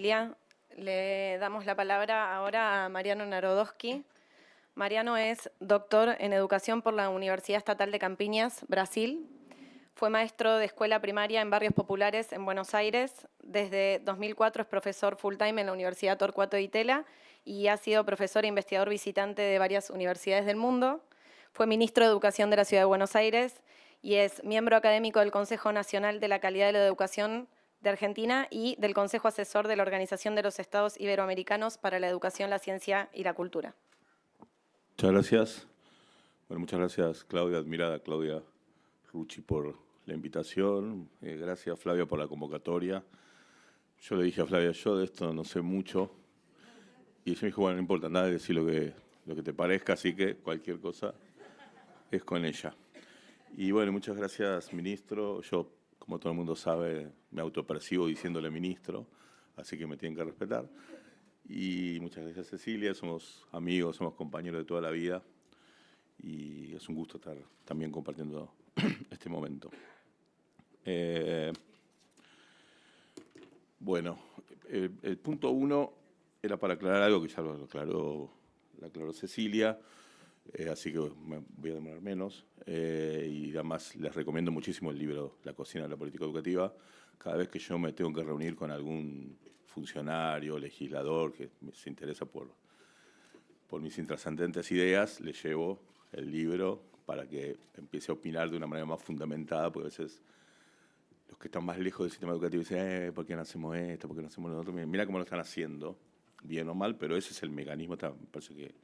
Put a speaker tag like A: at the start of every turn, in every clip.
A: Le damos la palabra ahora a Mariano Narodowski. Mariano es doctor en educación por la Universidad Estatal de Campiñas, Brasil. Fue maestro de escuela primaria en barrios populares en Buenos Aires. Desde 2004 es profesor full-time en la Universidad Torcuato Di Tella y ha sido profesor e investigador visitante de varias universidades del mundo. Fue ministro de Educación de la Ciudad de Buenos Aires y es miembro académico del Consejo Nacional de la Calidad de la Educación de Argentina y del Consejo Asesor de la Organización de los Estados Iberoamericanos para la Educación, la Ciencia y la Cultura.
B: Muchas gracias. Bueno, muchas gracias, Claudia, admirada Claudia Rucci, por la invitación. Gracias, Flavia, por la convocatoria. Yo le dije a Flavia, yo de esto no sé mucho. Y ella me dijo, bueno, no importa nada, decir lo que te parezca, así que cualquier cosa es con ella. Y bueno, muchas gracias, ministro. Yo, como todo el mundo sabe, me autopercibo diciéndole ministro, así que me tienen que respetar. Y muchas gracias, Cecilia. Somos amigos, somos compañeros de toda la vida. Y es un gusto estar también compartiendo este momento. Bueno, el punto 1 era para aclarar algo que ya lo aclaró Cecilia, así que me voy a demorar menos. Y además les recomiendo muchísimo el libro La cocina de la política educativa. Cada vez que yo me tengo que reunir con algún funcionario, legislador que se interesa por mis intrascendentes ideas, le llevo el libro para que empiece a opinar de una manera más fundamentada, porque a veces los que están más lejos del sistema educativo dicen, ¿por qué no hacemos esto? ¿Por qué no hacemos lo otro? Mira cómo lo están haciendo, bien o mal, pero ese es el mecanismo, me parece que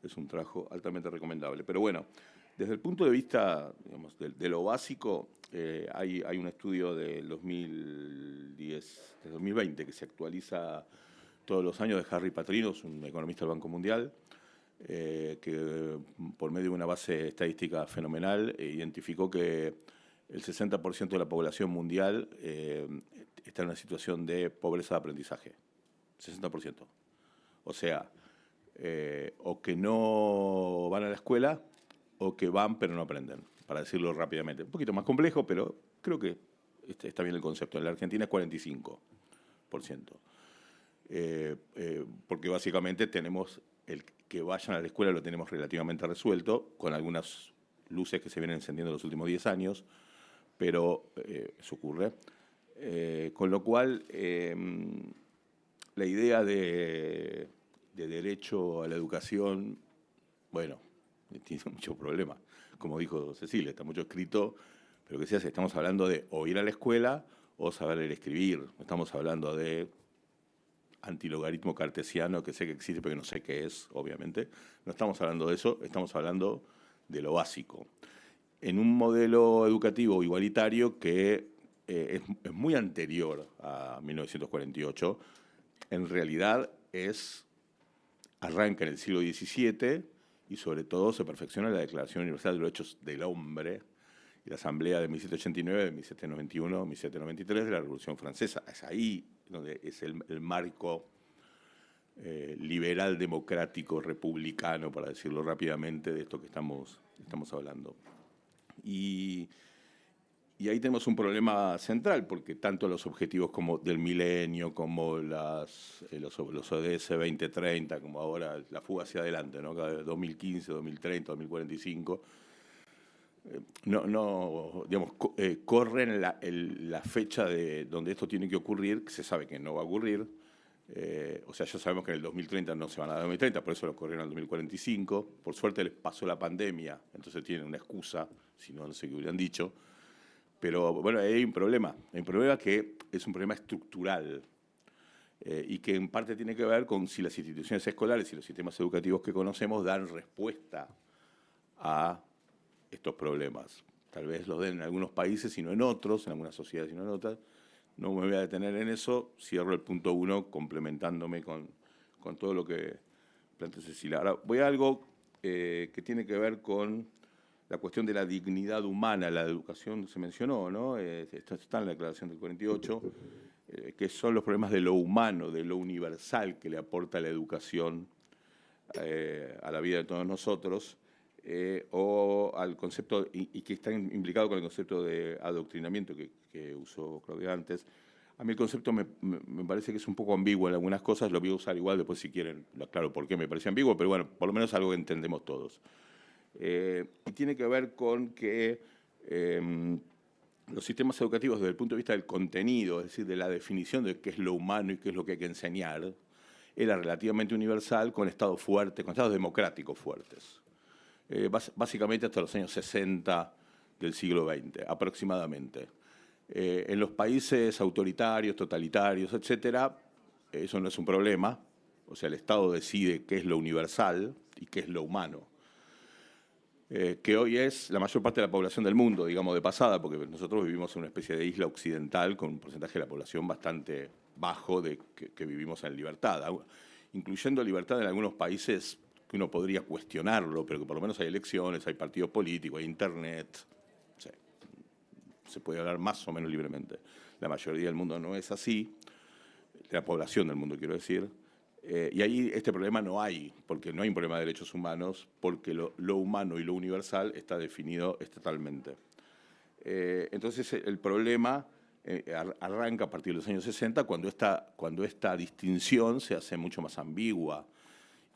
B: es un trabajo altamente recomendable. Pero bueno, desde el punto de vista, digamos, de lo básico, hay un estudio del 2010, del 2020, que se actualiza todos los años, de Harry Patrinos, un economista del Banco Mundial, que por medio de una base estadística fenomenal identificó que el 60% de la población mundial está en una situación de pobreza de aprendizaje. 60%. O sea, o que no van a la escuela o que van pero no aprenden, para decirlo rápidamente. Un poquito más complejo, pero creo que está bien el concepto. En la Argentina es 45%. Porque básicamente tenemos el que vayan a la escuela lo tenemos relativamente resuelto, con algunas luces que se vienen encendiendo en los últimos 10 años, pero eso ocurre. Con lo cual, la idea de derecho a la educación, bueno, tiene mucho problema. Como dijo Cecilia, está mucho escrito, pero ¿qué se hace? Estamos hablando de o ir a la escuela o saber leer y escribir. Estamos hablando de antilogaritmo cartesiano, que sé que existe, pero que no sé qué es, obviamente. No estamos hablando de eso, estamos hablando de lo básico. En un modelo educativo igualitario que es muy anterior a 1948, en realidad arranca en el siglo XVII y sobre todo se perfecciona en la Declaración Universal de los Derechos del Hombre y la Asamblea de 1789, de 1791, 1793 de la Revolución Francesa. Es ahí donde es el marco liberal, democrático, republicano, para decirlo rápidamente, de esto que estamos hablando. Y ahí tenemos un problema central, porque tanto los objetivos como del milenio, como los ODS 2030, como ahora la fuga hacia adelante, ¿no? 2015, 2030, 2045, digamos, corren la fecha de donde esto tiene que ocurrir, que se sabe que no va a ocurrir. O sea, ya sabemos que en el 2030 no se van a dar 2030, por eso lo corrieron al 2045. Por suerte les pasó la pandemia, entonces tienen una excusa, si no, no sé qué hubieran dicho. Pero bueno, hay un problema que es un problema estructural y que en parte tiene que ver con si las instituciones escolares y los sistemas educativos que conocemos dan respuesta a estos problemas. Tal vez los den en algunos países y no en otros, en algunas sociedades y no en otras. No me voy a detener en eso, cierro el punto 1 complementándome con todo lo que plantea Cecilia. Ahora, voy a algo que tiene que ver con la cuestión de la dignidad humana. La educación se mencionó, ¿no? Esto está en la Declaración del 48, que son los problemas de lo humano, de lo universal que le aporta la educación a la vida de todos nosotros, o al concepto, y que está implicado con el concepto de adoctrinamiento que usó Claudia antes, A mí el concepto me parece que es un poco ambiguo en algunas cosas, lo voy a usar igual, después si quieren lo aclaro por qué me parece ambiguo, pero bueno, por lo menos algo que entendemos todos. Y tiene que ver con que los sistemas educativos desde el punto de vista del contenido, es decir, de la definición de qué es lo humano y qué es lo que hay que enseñar, era relativamente universal con estados fuertes, con estados democráticos fuertes. Básicamente hasta los años 60 del siglo XX, aproximadamente. En los países autoritarios, totalitarios, etcétera, eso no es un problema. O sea, el Estado decide qué es lo universal y qué es lo humano. Que hoy es la mayor parte de la población del mundo, digamos, de pasada, porque nosotros vivimos en una especie de isla occidental con un porcentaje de la población bastante bajo de que vivimos en libertad, incluyendo libertad en algunos países que uno podría cuestionarlo, pero que por lo menos hay elecciones, hay partidos políticos, hay internet, se puede hablar más o menos libremente. La mayoría del mundo no es así, la población del mundo quiero decir, y ahí este problema no hay, porque no hay un problema de derechos humanos, porque lo humano y lo universal está definido estatalmente. Entonces el problema arranca a partir de los años 60, cuando esta distinción se hace mucho más ambigua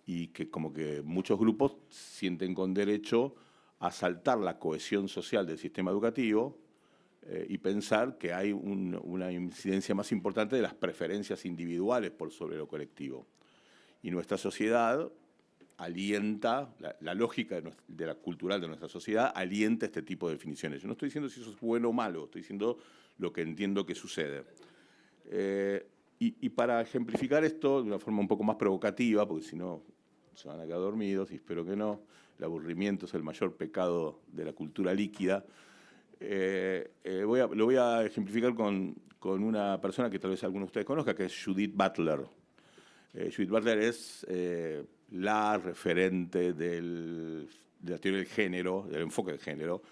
B: y que como que muchos grupos sienten con derecho a saltar la cohesión social del sistema educativo y pensar que hay una incidencia más importante de las preferencias individuales por sobre lo colectivo. Y nuestra sociedad alienta, la lógica de la cultural de nuestra sociedad alienta este tipo de definiciones. Yo no estoy diciendo si eso es bueno o malo, estoy diciendo lo que entiendo que sucede. Y para ejemplificar esto de una forma un poco más provocativa, porque si no se van a quedar dormidos, y espero que no, el aburrimiento es el mayor pecado de la cultura líquida, lo voy a ejemplificar con una persona que tal vez alguno de ustedes conozca, que es Judith Butler. Judith Butler es la referente de la teoría del género, del enfoque del género,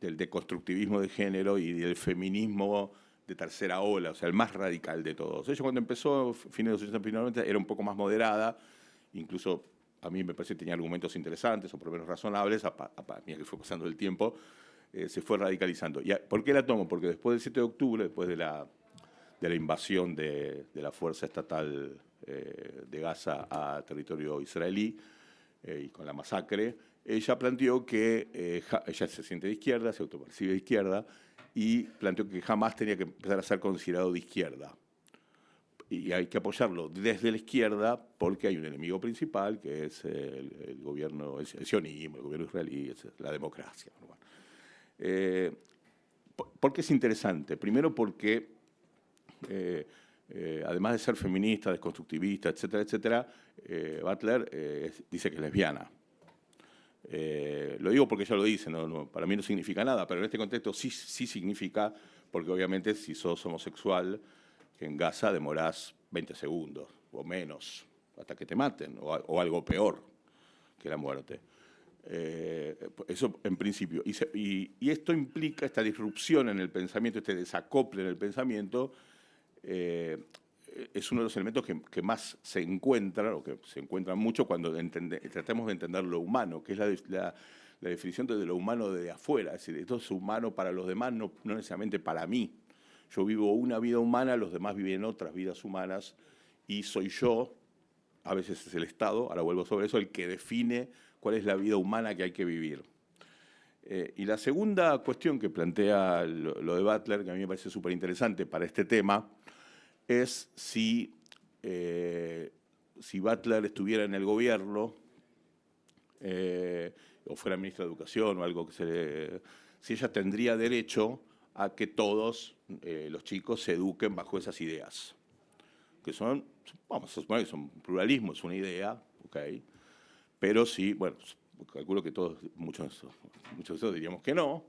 B: del deconstructivismo de género y del feminismo de tercera ola, o sea, el más radical de todos. Ella cuando empezó, fines de los 80, finales de los 90, era un poco más moderada, incluso a mí me parece que tenía argumentos interesantes o por lo menos razonables, a medida que fue pasando el tiempo, se fue radicalizando. ¿Por qué la tomo? Porque después del 7 de octubre, después de la invasión de la fuerza estatal de Gaza a territorio israelí y con la masacre, ella planteó que ella se siente de izquierda, se autopercibe de izquierda, y planteó que jamás tenía que empezar a ser considerado de izquierda. Y hay que apoyarlo desde la izquierda porque hay un enemigo principal, que es el gobierno, el sionismo, el gobierno israelí, la democracia. ¿Por qué es interesante? Primero porque además de ser feminista, desconstructivista, etcétera, etcétera, Butler dice que es lesbiana. Lo digo porque ella lo dice, para mí no significa nada, pero en este contexto sí significa, porque obviamente si sos homosexual, en Gaza demorás 20 segundos o menos hasta que te maten, o algo peor que la muerte. Eso en principio. Y esto implica esta disrupción en el pensamiento, este desacople en el pensamiento, es uno de los elementos que más se encuentran, o que se encuentran mucho cuando tratamos de entender lo humano, que es la definición de lo humano desde afuera. Es decir, esto es humano para los demás, no necesariamente para mí. Yo vivo una vida humana, los demás viven otras vidas humanas, y soy yo, a veces es el Estado, ahora vuelvo sobre eso, el que define cuál es la vida humana que hay que vivir. Y la segunda cuestión que plantea lo de Butler, que a mí me parece súper interesante para este tema, es si Butler estuviera en el gobierno o fuera ministra de Educación o algo si ella tendría derecho a que todos los chicos se eduquen bajo esas ideas, que son, vamos a suponer que son pluralismo, es una idea, ¿ok? Pero sí, bueno, calculo que muchos de nosotros diríamos que no,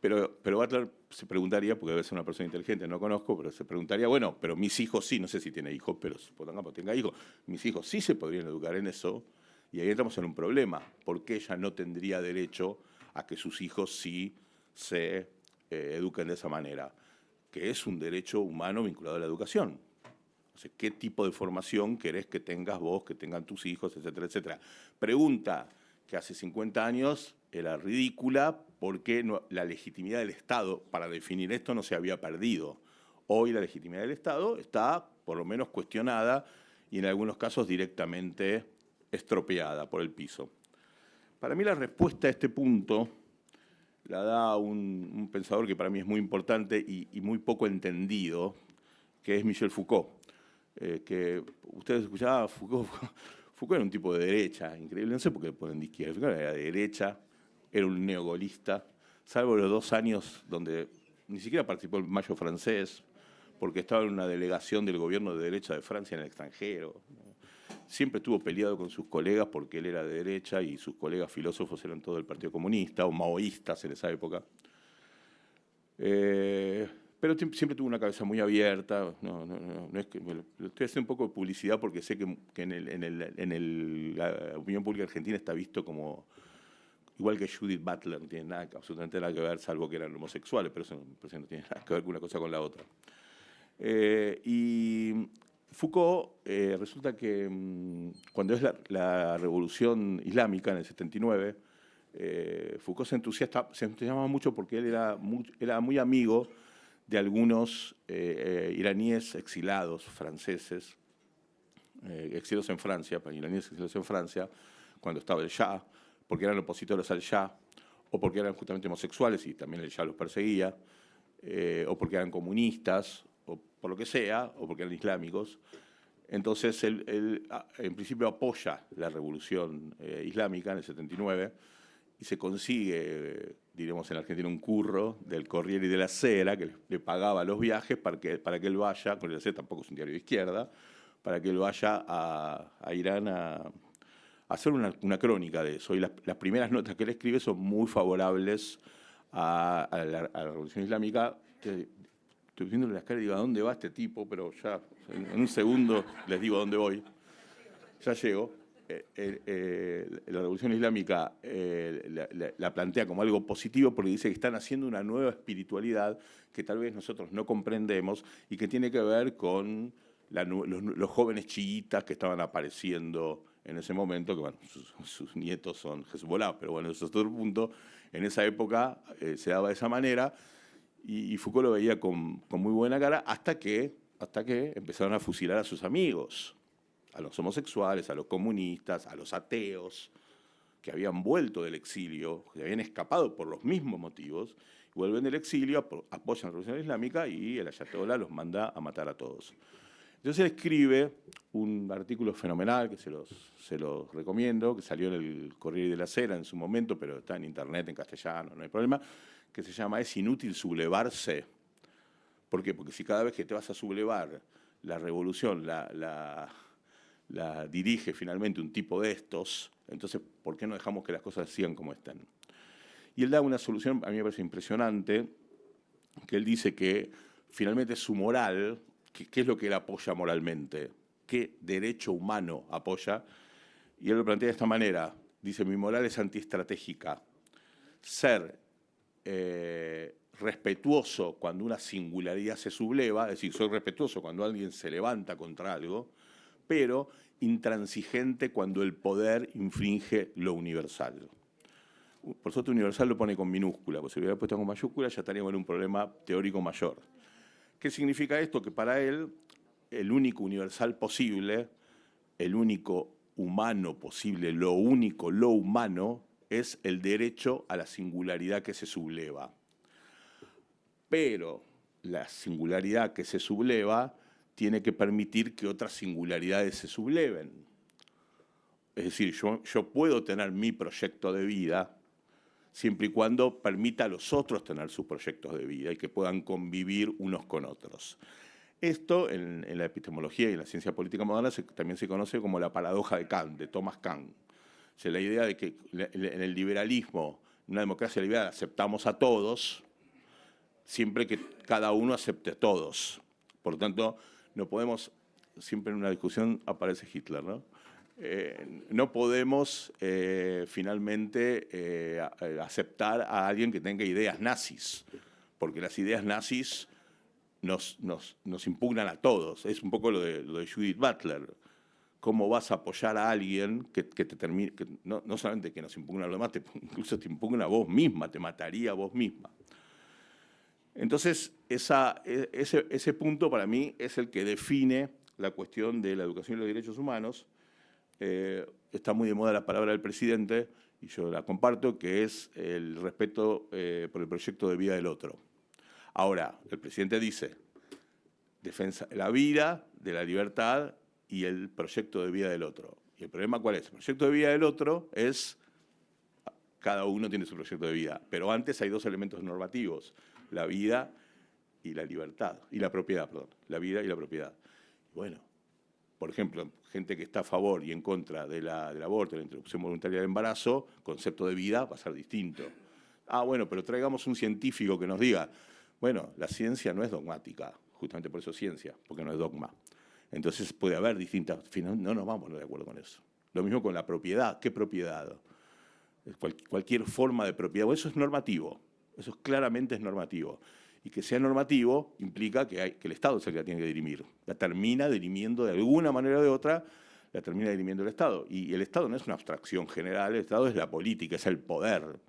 B: pero Butler se preguntaría, porque debe ser una persona inteligente, no conozco, pero se preguntaría, bueno, pero mis hijos sí, no sé si tiene hijos, pero supongamos que tenga hijos, mis hijos sí se podrían educar en eso, y ahí entramos en un problema, porque ella no tendría derecho a que sus hijos sí se eduquen de esa manera, que es un derecho humano vinculado a la educación. O sea, ¿qué tipo de formación querés que tengas vos, que tengan tus hijos, etcétera, etcétera? Pregunta que hace 50 años era ridícula porque la legitimidad del Estado para definir esto no se había perdido. hoy la legitimidad del Estado está por lo menos cuestionada y en algunos casos directamente estropeada por el piso. Para mí la respuesta a este punto la da un pensador que para mí es muy importante y muy poco entendido, que es Michel Foucault. Que ustedes escuchaban, Foucault era un tipo de derecha, increíble, no sé por qué le ponen de izquierda, Foucault era de derecha, era un neogolista, salvo los 2 años donde ni siquiera participó en el Mayo francés, porque estaba en una delegación del gobierno de derecha de Francia en el extranjero. Siempre estuvo peleado con sus colegas porque él era de derecha y sus colegas filósofos eran todos del Partido Comunista o maoístas en esa época. Pero siempre tuvo una cabeza muy abierta. No es que, bueno, estoy haciendo un poco de publicidad porque sé que en la opinión pública argentina está visto como, igual que Judith Butler, no tiene absolutamente nada que ver, salvo que eran homosexuales, pero eso no tiene nada que ver con una cosa con la otra. Y Foucault, resulta que cuando es la revolución islámica en el 79, Foucault se entusiasmaba mucho porque él era muy amigo de algunos iraníes exilados franceses, exilados en Francia, iraníes exilados en Francia, cuando estaba el Shah, porque eran opositores al Shah, o porque eran justamente homosexuales y también el Shah los perseguía, o porque eran comunistas, o por lo que sea, o porque eran islámicos. Entonces él en principio apoya la revolución islámica en el 79 y se consigue, diremos en Argentina, un curro del Corriere della Sera que le pagaba los viajes para que él vaya, Corriere della Sera tampoco es un diario de izquierda, para que él vaya a Irán a hacer una crónica de eso. Y las primeras notas que él escribe son muy favorables a la revolución islámica. Estoy viendo las caras y digo, ¿a dónde va este tipo? Pero ya en un segundo les digo a dónde voy. Ya llego. La revolución islámica la plantea como algo positivo porque dice que están haciendo una nueva espiritualidad que tal vez nosotros no comprendemos y que tiene que ver con los jóvenes chiitas que estaban apareciendo en ese momento, que bueno, sus nietos son Hezbollah, pero bueno, eso es otro punto. En esa época se daba de esa manera y Foucault lo veía con muy buena cara hasta que empezaron a fusilar a sus amigos, a los homosexuales, a los comunistas, a los ateos, que habían vuelto del exilio, que habían escapado por los mismos motivos, y vuelven del exilio, apoyan la revolución islámica y el ayatollah los manda a matar a todos. Entonces él escribe un artículo fenomenal que se los recomiendo, que salió en el Corriere della Sera en su momento, pero está en internet, en castellano, no hay problema, que se llama Es inútil sublevarse. ¿Por qué? Porque si cada vez que te vas a sublevar la revolución la dirige finalmente un tipo de estos, entonces, ¿por qué no dejamos que las cosas sigan como están? Y él da una solución, a mí me parece impresionante, que él dice que finalmente su moral, ¿qué es lo que él apoya moralmente? ¿Qué derecho humano apoya? Y él lo plantea de esta manera. Dice, mi moral es antiestratégica. Ser respetuoso cuando una singularidad se subleva, es decir, soy respetuoso cuando alguien se levanta contra algo, pero intransigente cuando el poder infringe lo universal. Por suerte universal lo pone con minúscula, porque si lo hubiera puesto con mayúscula ya estaríamos en un problema teórico mayor. ¿Qué significa esto? Que para él el único universal posible, el único humano posible, lo único, lo humano, es el derecho a la singularidad que se subleva. Pero la singularidad que se subleva tiene que permitir que otras singularidades se subleven. Es decir, yo puedo tener mi proyecto de vida siempre y cuando permita a los otros tener sus proyectos de vida y que puedan convivir unos con otros. Esto en la epistemología y en la ciencia política moderna también se conoce como la paradoja de Kant, de Thomas Kant. O sea, la idea de que en el liberalismo, en una democracia liberal, aceptamos a todos, siempre que cada uno acepte a todos. Por lo tanto, no podemos, siempre en una discusión aparece Hitler, ¿no? No podemos finalmente aceptar a alguien que tenga ideas nazis, porque las ideas nazis nos impugnan a todos. Es un poco lo de Judith Butler. ¿Cómo vas a apoyar a alguien que te termine, que no solamente que nos impugna a los demás, incluso te impugna a vos misma, te mataría a vos misma? Entonces, ese punto para mí es el que define la cuestión de la educación y los derechos humanos. Está muy de moda la palabra del presidente, y yo la comparto, que es el respeto por el proyecto de vida del otro. Ahora, el presidente dice, defensa la vida, de la libertad y el proyecto de vida del otro. ¿Y el problema cuál es? El proyecto de vida del otro es, cada uno tiene su proyecto de vida, pero antes hay dos elementos normativos, la vida y la libertad, y la propiedad, perdón, la vida y la propiedad. Bueno, por ejemplo, gente que está a favor y en contra del aborto, de la interrupción voluntaria del embarazo, concepto de vida va a ser distinto. Ah, bueno, pero traigamos un científico que nos diga, bueno, la ciencia no es dogmática, justamente por eso es ciencia, porque no es dogma. Entonces puede haber distintas, no nos vamos a poner de acuerdo con eso. Lo mismo con la propiedad, ¿qué propiedad? Cualquier forma de propiedad, eso es normativo, eso claramente es normativo. Y que sea normativo implica que el Estado es el que la tiene que dirimir. La termina dirimiendo de alguna manera o de otra, la termina dirimiendo el Estado. Y el Estado no es una abstracción general, el Estado es la política, es el poder.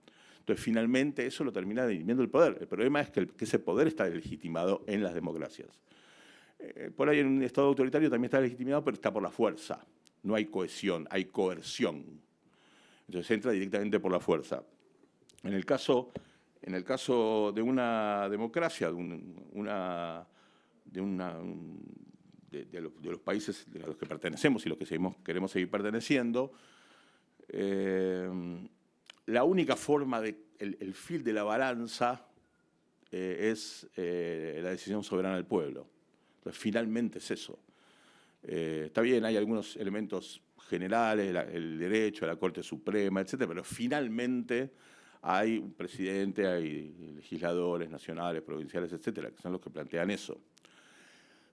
B: Entonces, finalmente, eso lo termina dirimiendo el poder. El problema es que ese poder está legitimado en las democracias. Por ahí en un Estado autoritario también está legitimado, pero está por la fuerza. No hay cohesión, hay coerción. Entonces entra directamente por la fuerza. En el caso de una democracia, de los países a los que pertenecemos y los que queremos seguir perteneciendo, la única forma el fil de la balanza es la decisión soberana del pueblo. Entonces, finalmente es eso. Está bien, hay algunos elementos generales, el derecho, la Corte Suprema, etcétera, pero finalmente hay un presidente, hay legisladores nacionales, provinciales, etcétera, que son los que plantean eso.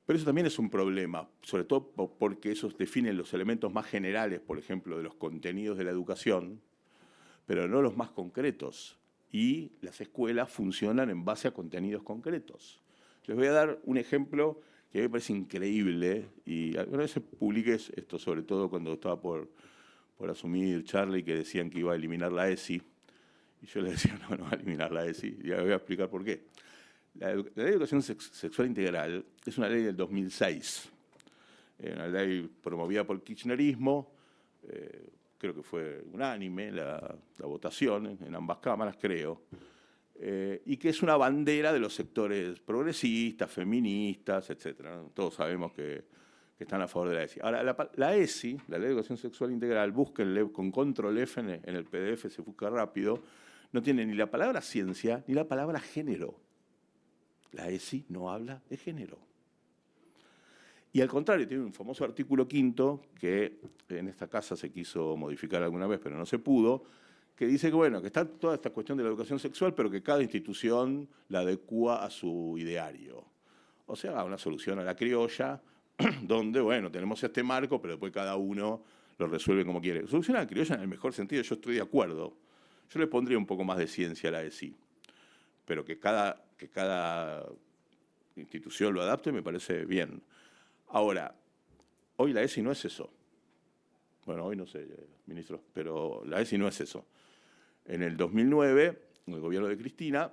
B: Pero eso también es un problema, sobre todo porque esos definen los elementos más generales, por ejemplo, de los contenidos de la educación, pero no los más concretos. Y las escuelas funcionan en base a contenidos concretos. Les voy a dar un ejemplo que me parece increíble, y alguna vez publiqué esto, sobre todo cuando estaba por asumir Charlie, que decían que iba a eliminar la ESI, y yo les decía, no va a eliminar la ESI, y ya voy a explicar por qué. La Ley de Educación Sexual Integral es una ley del 2006, una ley promovida por el kirchnerismo, creo que fue unánime la votación en ambas cámaras, creo, y que es una bandera de los sectores progresistas, feministas, etcétera. Todos sabemos que están a favor de la ESI. Ahora, la ESI, la Ley de Educación Sexual Integral, búsquenle con control F en el PDF, se busca rápido, no tiene ni la palabra ciencia ni la palabra género. La ESI no habla de género. Y al contrario, tiene un famoso artículo 5 que en esta casa se quiso modificar alguna vez, pero no se pudo, que dice que, bueno, que está toda esta cuestión de la educación sexual, pero que cada institución la adecúa a su ideario. O sea, una solución a la criolla, donde, bueno, tenemos este marco, pero después cada uno lo resuelve como quiere. Solución a la criolla en el mejor sentido, yo estoy de acuerdo. Yo le pondría un poco más de ciencia a la ESI, pero que cada institución lo adapte me parece bien. Ahora, hoy la ESI no es eso. Bueno, hoy no sé, ministro, pero la ESI no es eso. En el 2009, en el gobierno de Cristina,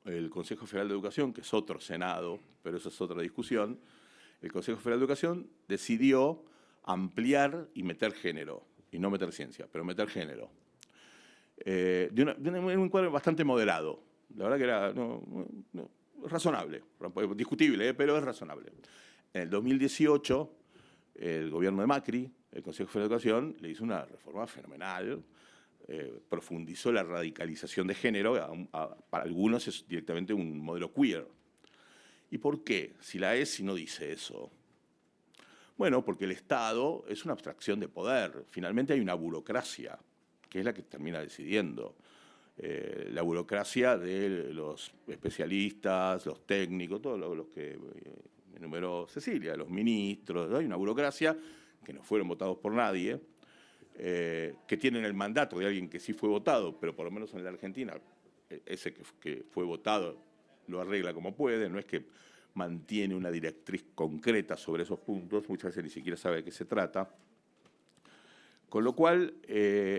B: el Consejo Federal de Educación, que es otro Senado, pero eso es otra discusión, el Consejo Federal de Educación decidió ampliar y meter género, y no meter ciencia, pero meter género. En un cuadro bastante moderado. La verdad que era razonable, discutible, pero es razonable. En el 2018, el gobierno de Macri, el Consejo Federal de Educación, le hizo una reforma fenomenal, profundizó la radicalización de género, para algunos es directamente un modelo queer. ¿Y por qué? Si la ESI no dice eso. Bueno, porque el Estado es una abstracción de poder. Finalmente hay una burocracia, que es la que termina decidiendo. La burocracia de los especialistas, los técnicos, todos los que enumeró Cecilia, los ministros. Hay una burocracia que no fueron votados por nadie, que tienen el mandato de alguien que sí fue votado, pero por lo menos en la Argentina, ese que fue votado lo arregla como puede, no es que mantiene una directriz concreta sobre esos puntos, muchas veces ni siquiera sabe de qué se trata. Con lo cual,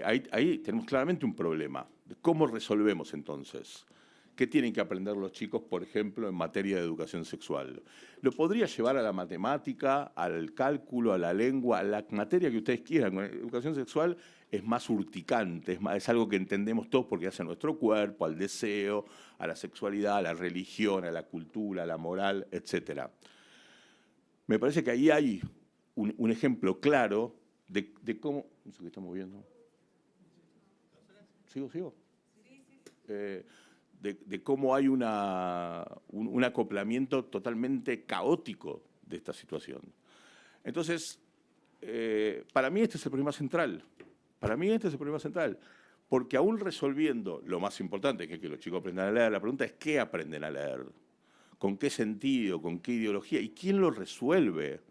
B: ahí tenemos claramente un problema. ¿Cómo resolvemos entonces? ¿Qué tienen que aprender los chicos, por ejemplo, en materia de educación sexual? Lo podría llevar a la matemática, al cálculo, a la lengua, a la materia que ustedes quieran. Educación sexual es más urticante, es algo que entendemos todos porque hace a nuestro cuerpo, al deseo, a la sexualidad, a la religión, a la cultura, a la moral, etc. Me parece que ahí hay un ejemplo claro de cómo... No sé qué estamos viendo. ¿Sigo? De cómo hay un acoplamiento totalmente caótico de esta situación. Entonces, para mí este es el problema central. Porque aún resolviendo lo más importante, que es que los chicos aprendan a leer, la pregunta es ¿qué aprenden a leer? ¿Con qué sentido? ¿Con qué ideología? ¿Y quién lo resuelve?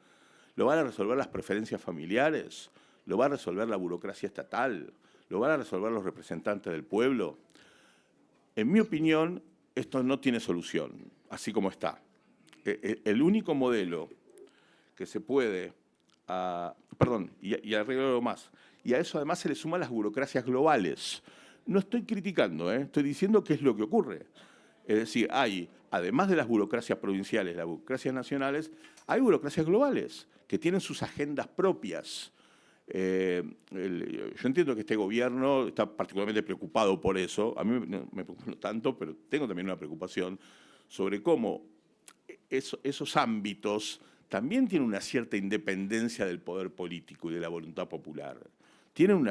B: ¿Lo van a resolver las preferencias familiares? ¿Lo va a resolver la burocracia estatal? ¿Lo van a resolver los representantes del pueblo? En mi opinión, esto no tiene solución, así como está. El único modelo que se puede... y arreglo más. Y a eso además se le suman las burocracias globales. No estoy criticando, estoy diciendo qué es lo que ocurre. Es decir, además de las burocracias provinciales, las burocracias nacionales, hay burocracias globales que tienen sus agendas propias. Yo entiendo que este gobierno está particularmente preocupado por eso. A mí no me preocupa tanto, pero tengo también una preocupación sobre cómo esos ámbitos también tienen una cierta independencia del poder político y de la voluntad popular. Tienen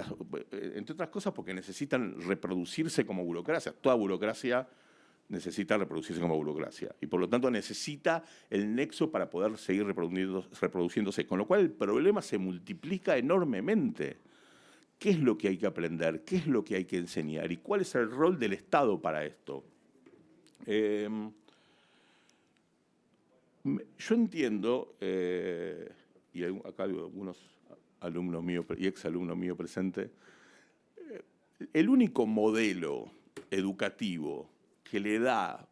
B: entre otras cosas porque necesitan reproducirse como burocracia. Toda burocracia necesita reproducirse como burocracia y por lo tanto necesita el nexo para poder seguir reproduciéndose, con lo cual el problema se multiplica enormemente. ¿Qué es lo que hay que aprender? ¿Qué es lo que hay que enseñar? ¿Y cuál es el rol del Estado para esto? Yo entiendo, y acá hay algunos alumnos míos y exalumnos míos presentes, el único modelo educativo que le da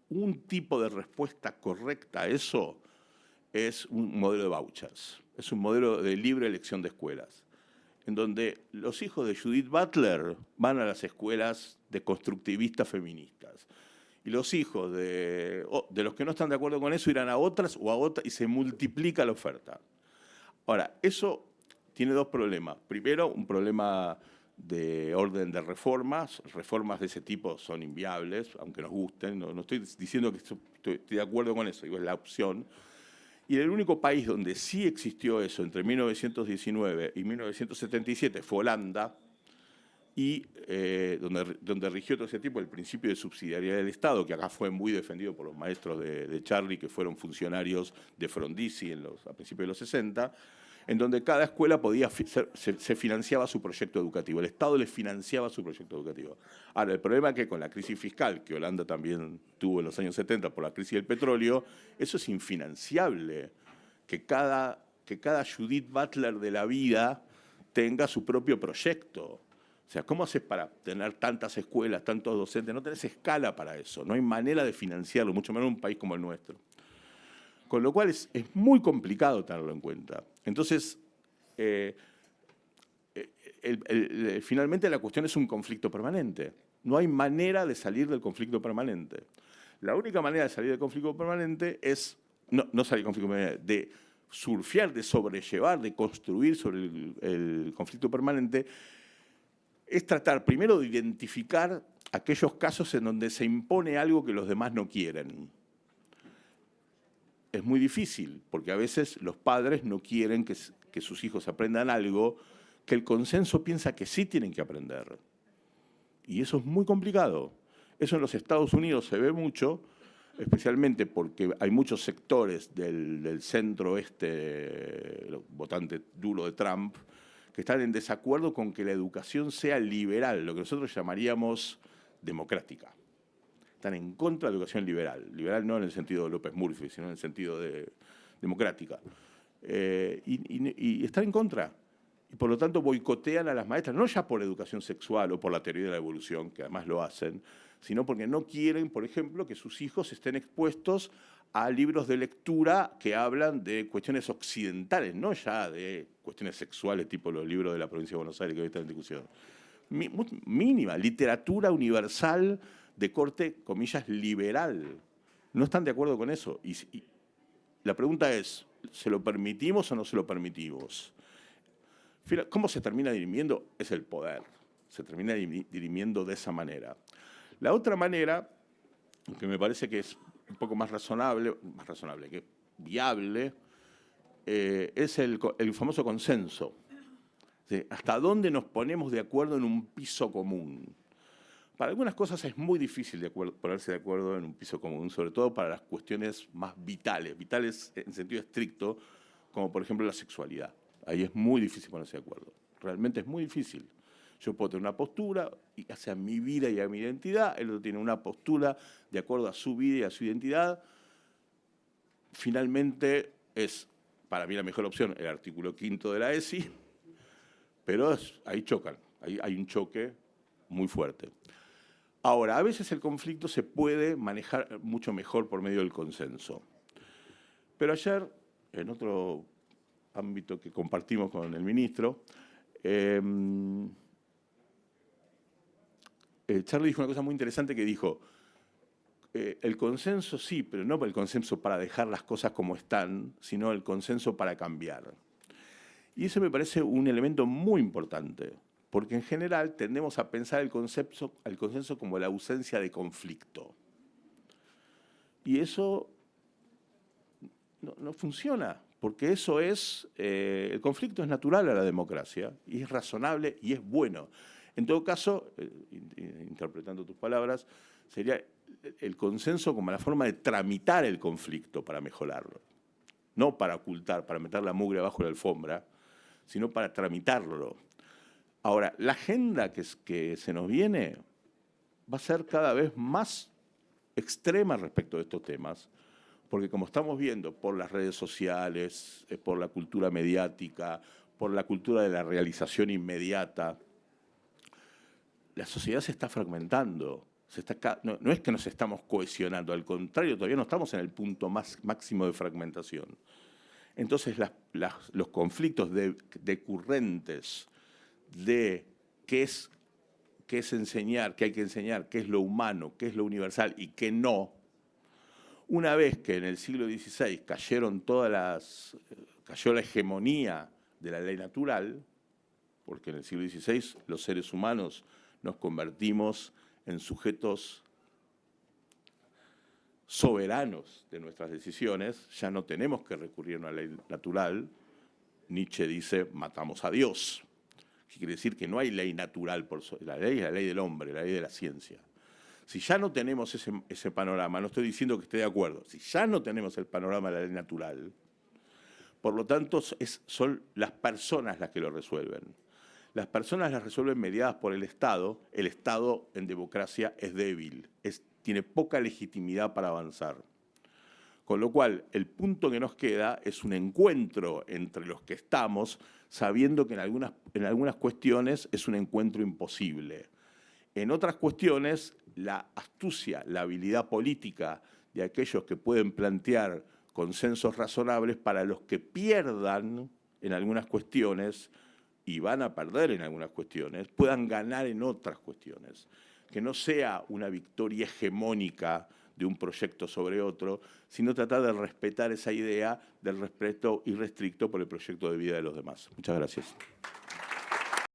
B: un tipo de respuesta correcta a eso es un modelo de vouchers, es un modelo de libre elección de escuelas, en donde los hijos de Judith Butler van a las escuelas de constructivistas feministas, y los hijos de los que no están de acuerdo con eso irán a otras o a otras, y se multiplica la oferta. Ahora, eso tiene dos problemas. Primero, un problema de orden de reformas. Reformas de ese tipo son inviables, aunque nos gusten. No estoy diciendo que estoy de acuerdo con eso, digo, es la opción. Y el único país donde sí existió eso entre 1919 y 1977 fue Holanda, y donde rigió todo ese tipo el principio de subsidiariedad del Estado, que acá fue muy defendido por los maestros de Charlie, que fueron funcionarios de Frondizi a principios de los 60, en donde cada escuela se financiaba su proyecto educativo, el Estado les financiaba su proyecto educativo. Ahora, el problema es que con la crisis fiscal, que Holanda también tuvo en los años 70 por la crisis del petróleo, eso es infinanciable, que cada Judith Butler de la vida tenga su propio proyecto. O sea, ¿cómo haces para tener tantas escuelas, tantos docentes? No tenés escala para eso, no hay manera de financiarlo, mucho menos en un país como el nuestro. Con lo cual es muy complicado tenerlo en cuenta. Entonces, finalmente la cuestión es un conflicto permanente. No hay manera de salir del conflicto permanente. La única manera de salir del conflicto permanente es, no salir del conflicto permanente, de surfear, de sobrellevar, de construir sobre el conflicto permanente, es tratar primero de identificar aquellos casos en donde se impone algo que los demás no quieren. Es muy difícil, porque a veces los padres no quieren que sus hijos aprendan algo que el consenso piensa que sí tienen que aprender. Y eso es muy complicado. Eso en los Estados Unidos se ve mucho, especialmente porque hay muchos sectores del centro-oeste, votante duro de Trump, que están en desacuerdo con que la educación sea liberal, lo que nosotros llamaríamos democrática. Están en contra de la educación liberal. Liberal no en el sentido de López Murphy, sino en el sentido de democrática. Y están en contra. Y por lo tanto boicotean a las maestras, no ya por educación sexual o por la teoría de la evolución, que además lo hacen, sino porque no quieren, por ejemplo, que sus hijos estén expuestos a libros de lectura que hablan de cuestiones occidentales, no ya de cuestiones sexuales, tipo los libros de la provincia de Buenos Aires que hoy están en discusión. Mínima, literatura universal de corte, comillas, liberal. No están de acuerdo con eso. Y la pregunta es, ¿se lo permitimos o no se lo permitimos? ¿Cómo se termina dirimiendo? Es el poder. Se termina dirimiendo de esa manera. La otra manera, que me parece que es un poco más razonable, que viable, es el famoso consenso. ¿Sí? ¿Hasta dónde nos ponemos de acuerdo en un piso común? Para algunas cosas es muy difícil ponerse de acuerdo en un piso común, sobre todo para las cuestiones más vitales en sentido estricto, como por ejemplo la sexualidad. Ahí es muy difícil ponerse de acuerdo. Realmente es muy difícil. Yo puedo tener una postura hacia mi vida y a mi identidad, el otro tiene una postura de acuerdo a su vida y a su identidad. Finalmente es, para mí la mejor opción, el artículo 5 de la ESI, pero ahí chocan, hay un choque muy fuerte. Ahora, a veces el conflicto se puede manejar mucho mejor por medio del consenso. Pero ayer, en otro ámbito que compartimos con el ministro, Charlie dijo una cosa muy interesante que dijo, el consenso sí, pero no el consenso para dejar las cosas como están, sino el consenso para cambiar. Y eso me parece un elemento muy importante, porque en general tendemos a pensar el consenso como la ausencia de conflicto. Y eso no funciona, porque eso es, el conflicto es natural a la democracia, y es razonable y es bueno. En todo caso, interpretando tus palabras, sería el consenso como la forma de tramitar el conflicto para mejorarlo. No para ocultar, para meter la mugre abajo de la alfombra, sino para tramitarlo. Ahora, la agenda que se nos viene va a ser cada vez más extrema respecto de estos temas, porque como estamos viendo por las redes sociales, por la cultura mediática, por la cultura de la realización inmediata, la sociedad se está fragmentando. No es que nos estamos cohesionando, al contrario, todavía no estamos en el punto máximo de fragmentación. Entonces, los conflictos decurrentes de qué es enseñar, qué hay que enseñar, qué es lo humano, qué es lo universal y qué no, una vez que en el siglo XVI cayó la hegemonía de la ley natural, porque en el siglo XVI los seres humanos nos convertimos en sujetos soberanos de nuestras decisiones, ya no tenemos que recurrir a una ley natural. Nietzsche dice, matamos a Dios. ¿Qué quiere decir? Que no hay ley natural, la ley es la ley del hombre, la ley de la ciencia. Si ya no tenemos ese panorama, no estoy diciendo que esté de acuerdo, si ya no tenemos el panorama de la ley natural, por lo tanto son las personas las que lo resuelven. Las personas las resuelven mediadas por el Estado en democracia es débil, tiene poca legitimidad para avanzar. Con lo cual, el punto que nos queda es un encuentro entre los que estamos, sabiendo que en algunas cuestiones es un encuentro imposible. En otras cuestiones, la astucia, la habilidad política de aquellos que pueden plantear consensos razonables para los que pierdan en algunas cuestiones y van a perder en algunas cuestiones, puedan ganar en otras cuestiones. Que no sea una victoria hegemónica de un proyecto sobre otro, sino tratar de respetar esa idea del respeto irrestricto por el proyecto de vida de los demás. Muchas gracias.